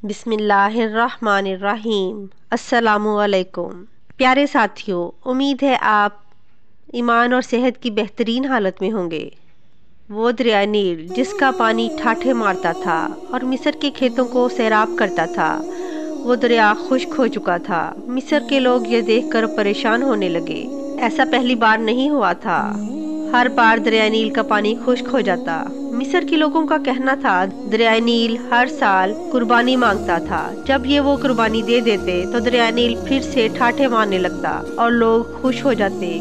بسم اللہ الرحمن الرحیم۔ السلام علیکم پیارے ساتھیوں، امید ہے آپ ایمان اور صحت کی بہترین حالت میں ہوں گے۔ وہ دریائے نیل جس کا پانی ٹھاٹھے مارتا تھا اور مصر کے کھیتوں کو سیراب کرتا تھا، وہ دریا خشک ہو چکا تھا۔ مصر کے لوگ یہ دیکھ کر پریشان ہونے لگے۔ ایسا پہلی بار نہیں ہوا تھا۔ ہر بار دریائے نیل کا پانی خشک ہو جاتا۔ مصر کے لوگوں کا کہنا تھا دریائے نیل ہر سال قربانی مانگتا تھا۔ جب یہ وہ قربانی دے دیتے تو دریائے نیل پھر سے ٹھاٹھے مارنے لگتا اور لوگ خوش ہو جاتے۔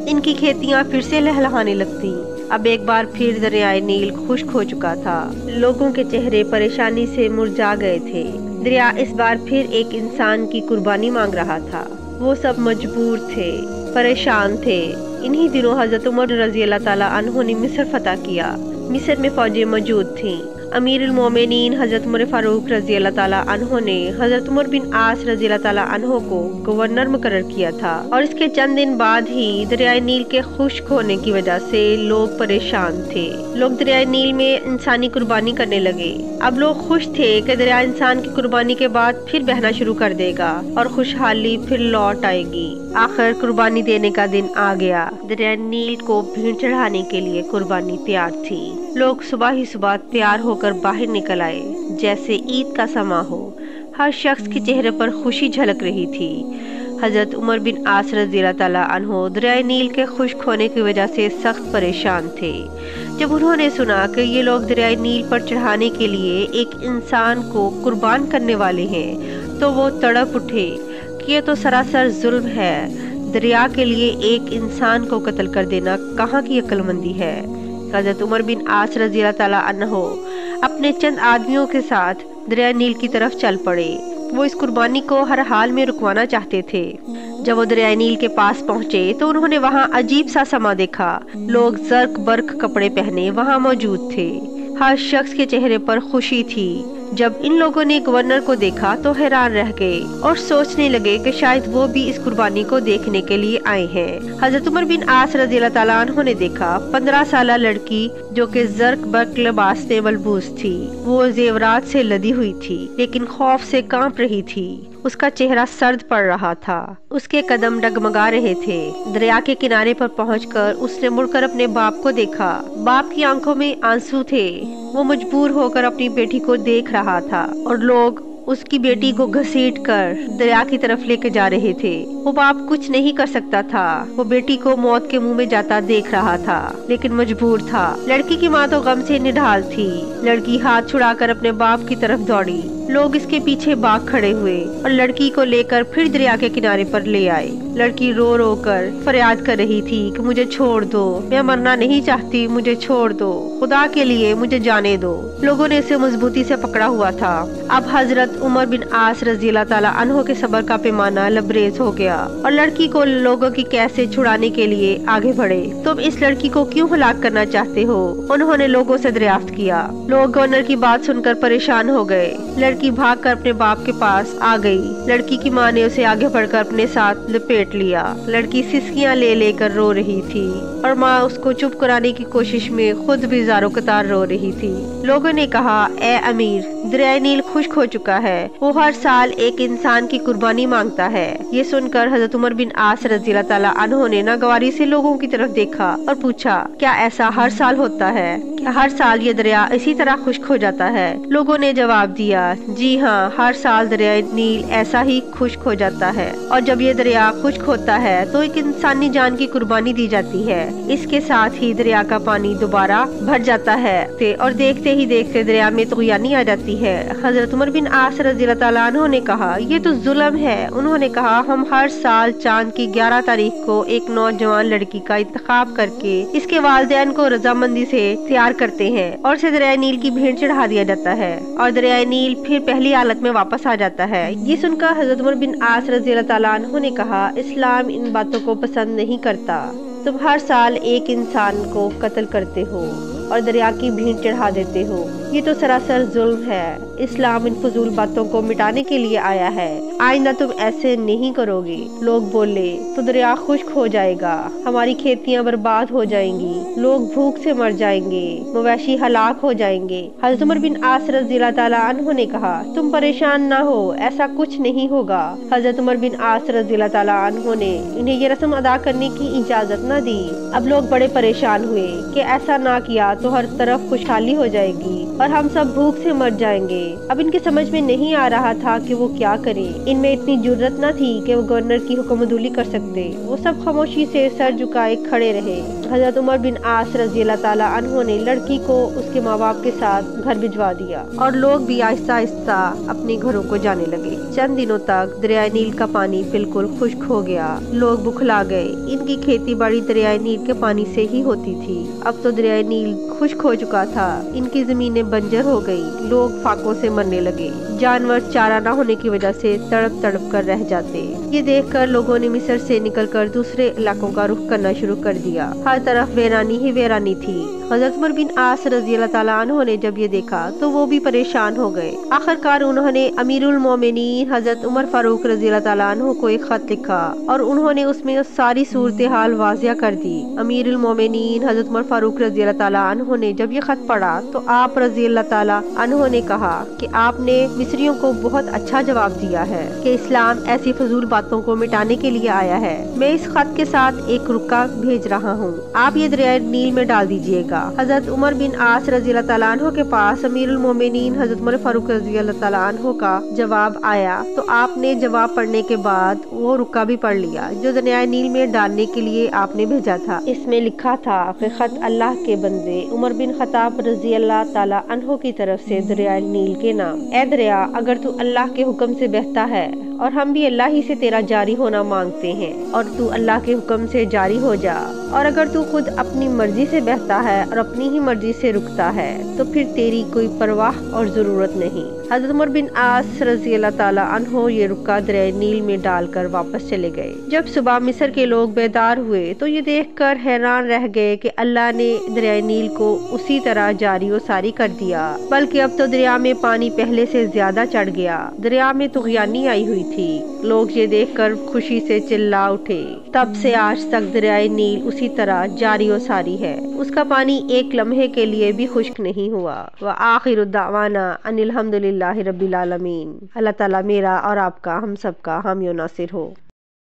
ان کی کھیتیاں پھر سے لہلہانے لگتی۔ اب ایک بار پھر دریائے نیل خشک ہو چکا تھا۔ لوگوں کے چہرے پریشانی سے مرجھا گئے تھے۔ دریا اس بار پھر ایک انسان کی قربانی مانگ رہا تھا۔ وہ سب مجبور تھے، پریشان تھے۔ انہی دنوں حضرت عمر رضی اللہ تعالیٰ عنہ نے مصر فتح کیا۔ مصر میں فوجیں موجود تھیں۔ امیر المومنین حضرت عمر فاروق رضی اللہ تعالیٰ عنہ نے حضرت عمر بن عاص رضی اللہ تعالیٰ عنہ کو گورنر مقرر کیا تھا، اور اس کے چند دن بعد ہی دریائے نیل کے خشک ہونے کی وجہ سے لوگ پریشان تھے۔ لوگ دریائے نیل میں انسانی قربانی کرنے لگے۔ اب لوگ خوش تھے کہ دریا انسان کی قربانی کے بعد پھر بہنا شروع کر دے گا اور خوشحالی پھر لوٹ آئے گی۔ آخر قربانی دینے کا دن آ گیا۔ دریائے نیل کو بھیڑ چڑھانے کے لیے قربانی تیار تھی۔ لوگ صبح ہی صبح تیار ہو کر باہر نکل آئے جیسے عید کا سماں ہو۔ ہر شخص کے چہرے پر خوشی جھلک رہی تھی۔ حضرت عمر بن عاص رضی اللہ تعالیٰ عنہ دریائے نیل کے خشک ہونے کی وجہ سے سخت پریشان تھے۔ جب انہوں نے سنا کہ یہ لوگ دریائے نیل پر چڑھانے کے لیے ایک انسان کو قربان کرنے والے ہیں تو وہ تڑپ اٹھے کہ یہ تو سراسر ظلم ہے۔ دریا کے لیے ایک انسان کو قتل کر دینا کہاں کی عقل مندی ہے۔ حضرت عمر بن عاص رضی اللہ تعالیٰ عنہ اپنے چند آدمیوں کے ساتھ دریائے نیل کی طرف چل پڑے۔ وہ اس قربانی کو ہر حال میں رکوانا چاہتے تھے۔ جب وہ دریائے نیل کے پاس پہنچے تو انہوں نے وہاں عجیب سا سما دیکھا۔ لوگ زرق برق کپڑے پہنے وہاں موجود تھے۔ ہر شخص کے چہرے پر خوشی تھی۔ جب ان لوگوں نے گورنر کو دیکھا تو حیران رہ گئے اور سوچنے لگے کہ شاید وہ بھی اس قربانی کو دیکھنے کے لیے آئے ہیں۔ حضرت عمر بن عاص رضی اللہ تعالیٰ عنہ نے دیکھا 15 سالہ لڑکی جو کہ زرق برق لباس میں ملبوس تھی۔ وہ زیورات سے لدی ہوئی تھی لیکن خوف سے کانپ رہی تھی۔ اس کا چہرہ سرد پڑ رہا تھا، اس کے قدم ڈگمگا رہے تھے۔ دریا کے کنارے پر پہنچ کر اس نے مڑ کر اپنے باپ کو دیکھا۔ باپ کی آنکھوں میں آنسو تھے۔ وہ مجبور ہو کر اپنی بیٹی کو دیکھ رہا تھا اور لوگ اس کی بیٹی کو گھسیٹ کر دریا کی طرف لے کے جا رہے تھے۔ وہ باپ کچھ نہیں کر سکتا تھا۔ وہ بیٹی کو موت کے منہ میں جاتا دیکھ رہا تھا لیکن مجبور تھا۔ لڑکی کی ماں تو غم سے نڈھال تھی۔ لڑکی ہاتھ چھڑا کر اپنے باپ کی طرف دوڑی۔ لوگ اس کے پیچھے بھاگ کھڑے ہوئے اور لڑکی کو لے کر پھر دریا کے کنارے پر لے آئے۔ لڑکی رو رو کر فریاد کر رہی تھی کہ مجھے چھوڑ دو، میں مرنا نہیں چاہتی، مجھے چھوڑ دو، خدا کے لیے مجھے جانے دو۔ لوگوں نے اسے مضبوطی سے پکڑا ہوا تھا۔ اب حضرت عمر بن عاص رضی اللہ تعالیٰ عنہ کے صبر کا پیمانہ لبریز ہو گیا اور لڑکی کو لوگوں کی قید سے چھڑانے کے لیے آگے بڑھے۔ تم اس لڑکی کو کیوں ہلاک کرنا چاہتے ہو؟ انہوں نے لوگوں سے دریافت کیا۔ لوگ گورنر کی بات سن کر پریشان ہو گئے۔ لڑکی بھاگ کر اپنے باپ کے پاس آ گئی۔ لڑکی کی ماں نے اسے آگے بڑھ کر اپنے ساتھ لپیٹ لیا۔ لڑکی سسکیاں لے لے کر رو رہی تھی اور ماں اس کو چپ کرانے کی کوشش میں خود بھی زاروں قطار رو رہی تھی۔ لوگوں نے کہا، اے امیر، دریائے نیل خشک ہو چکا ہے۔ وہ ہر سال ایک انسان کی قربانی مانگتا ہے۔ یہ سن کر حضرت عمر بن عاص رضی اللہ تعالیٰ عنہ نے ناگواری سے لوگوں کی طرف دیکھا اور پوچھا، کیا ایسا ہر سال ہوتا ہے؟ کیا ہر سال یہ دریا اسی طرح خشک ہو جاتا ہے؟ لوگوں نے جواب دیا، جی ہاں، ہر سال دریائے نیل ایسا ہی خشک ہو جاتا ہے، اور جب یہ دریا خشک ہوتا ہے تو ایک انسانی جان کی قربانی دی جاتی ہے۔ اس کے ساتھ ہی دریا کا پانی دوبارہ بھر جاتا ہے اور دیکھتے ہی دیکھتے دریا میں طغیانی آ جاتی ہے۔ حضرت عمر بن عاص رضی اللہ تعالیٰ عنہ نے کہا، یہ تو ظلم ہے۔ انہوں نے کہا، ہم ہر سال چاند کی 11 تاریخ کو ایک نوجوان لڑکی کا انتخاب کر کے اس کے والدین کو رضامندی سے تیار کرتے ہیں اور اسے دریائے نیل کی بھیڑ چڑھا دیا جاتا ہے اور دریائے نیل پھر پہلی حالت میں واپس آ جاتا ہے۔ یہ سن کر حضرت عمر بن عاص رضی اللہ تعالیٰ عنہ نے کہا، اسلام ان باتوں کو پسند نہیں کرتا۔ تم ہر سال ایک انسان کو قتل کرتے ہو اور دریا کی بھیڑ چڑھا دیتے ہو۔ یہ تو سراسر ظلم ہے۔ اسلام ان فضول باتوں کو مٹانے کے لیے آیا ہے، آئندہ تم ایسے نہیں کرو گے۔ لوگ بولے تو دریا خشک ہو جائے گا، ہماری کھیتیاں برباد ہو جائیں گی، لوگ بھوک سے مر جائیں گے، مویشی ہلاک ہو جائیں گے۔ حضرت عمر بن عاص رضی اللہ تعالیٰ عنہ نے کہا تم پریشان نہ ہو، ایسا کچھ نہیں ہوگا۔ حضرت عمر بن عاص رضی اللہ تعالیٰ عنہ نے انہیں یہ رسم ادا کرنے کی اجازت نہ دی۔ اب لوگ بڑے پریشان ہوئے کہ ایسا نہ کیا تو ہر طرف خوشحالی ہو جائے گی اور ہم سب بھوک سے مر جائیں گے۔ اب ان کے سمجھ میں نہیں آ رہا تھا کہ وہ کیا کریں۔ ان میں اتنی جرت نہ تھی کہ وہ گورنر کی حکم عدولی کر سکتے۔ وہ سب خاموشی سے سر جھکائے کھڑے رہے۔ حضرت عمر بن عاص رضی اللہ تعالیٰ عنہ نے لڑکی کو اس کے ماں باپ کے ساتھ گھر بھجوا دیا اور لوگ بھی آہستہ آہستہ اپنے گھروں کو جانے لگے۔ چند دنوں تک دریائے نیل کا پانی بالکل خشک ہو گیا۔ لوگ بکھلا گئے۔ ان کی کھیتی باڑی دریائے نیل کے پانی سے ہی ہوتی تھی۔ اب تو دریائے نیل خشک ہو چکا تھا، ان کی زمینیں بنجر ہو گئی۔ لوگ فاقوں سے مرنے لگے، جانور چارہ نہ ہونے کی وجہ سے تڑپ تڑپ کر رہ جاتے۔ یہ دیکھ کر لوگوں نے مصر سے نکل کر دوسرے علاقوں کا رخ کرنا شروع کر دیا۔ ہر طرف ویرانی ہی ویرانی تھی۔ حضرت عمر بن عاص رضی اللہ تعالیٰ عنہ نے جب یہ دیکھا تو وہ بھی پریشان ہو گئے۔ آخر کار انہوں نے امیر المومنین حضرت عمر فاروق رضی اللہ تعالیٰ عنہ کو ایک خط لکھا اور انہوں نے اس میں ساری صورتحال واضح کر دی۔ امیر المومنین حضرت عمر فاروق رضی اللہ تعالیٰ عنہ نے جب یہ خط پڑھا تو آپ رضی اللہ تعالیٰ عنہ نے کہا کہ آپ نے مصریوں کو بہت اچھا جواب دیا ہے کہ اسلام ایسی فضول باتوں کو مٹانے کے لیے آیا ہے۔ میں اس خط کے ساتھ ایک رکا بھیج رہا ہوں، آپ یہ دریائے نیل میں ڈال دیجیے گا۔ حضرت عمر بن عاص رضی اللہ تعالیٰ عنہ کے پاس امیر المومنین حضرت عمر فاروق رضی اللہ تعالیٰ عنہ کا جواب آیا تو آپ نے جواب پڑھنے کے بعد وہ رکا بھی پڑھ لیا جو دریائے نیل میں ڈالنے کے لیے آپ نے بھیجا تھا۔ اس میں لکھا تھا کہ خط اللہ کے بندے عمر بن خطاب رضی اللہ تعالیٰ عنہ کی طرف سے دریائے نیل کے نام۔ اے دریا، اگر تو اللہ کے حکم سے بہتا ہے اور ہم بھی اللہ ہی سے تیرا جاری ہونا مانگتے ہیں اور تو اللہ کے حکم سے جاری ہو جا، اور اگر تو خود اپنی مرضی سے بہتا ہے اور اپنی ہی مرضی سے رکتا ہے تو پھر تیری کوئی پرواہ اور ضرورت نہیں۔ حضرت عمر بن عاص رضی اللہ تعالیٰ عنہ یہ رکا دریائے نیل میں ڈال کر واپس چلے گئے۔ جب صبح مصر کے لوگ بیدار ہوئے تو یہ دیکھ کر حیران رہ گئے کہ اللہ نے دریائے نیل کو اسی طرح جاری و ساری کر دیا، بلکہ اب تو دریا میں پانی پہلے سے زیادہ چڑھ گیا۔ دریا میں طغیانی آئی ہوئی تھی۔ لوگ یہ دیکھ کر خوشی سے چلا اٹھے۔ تب سے آج تک دریائے نیل اسی طرح جاری و ساری ہے، اس کا پانی ایک لمحے کے لیے بھی خشک نہیں ہوا۔ وآخر دعوانا ان الحمد للہ رب العالمین۔ اللہ تعالیٰ میرا اور آپ کا، ہم سب کا حامی و ناصر ہو۔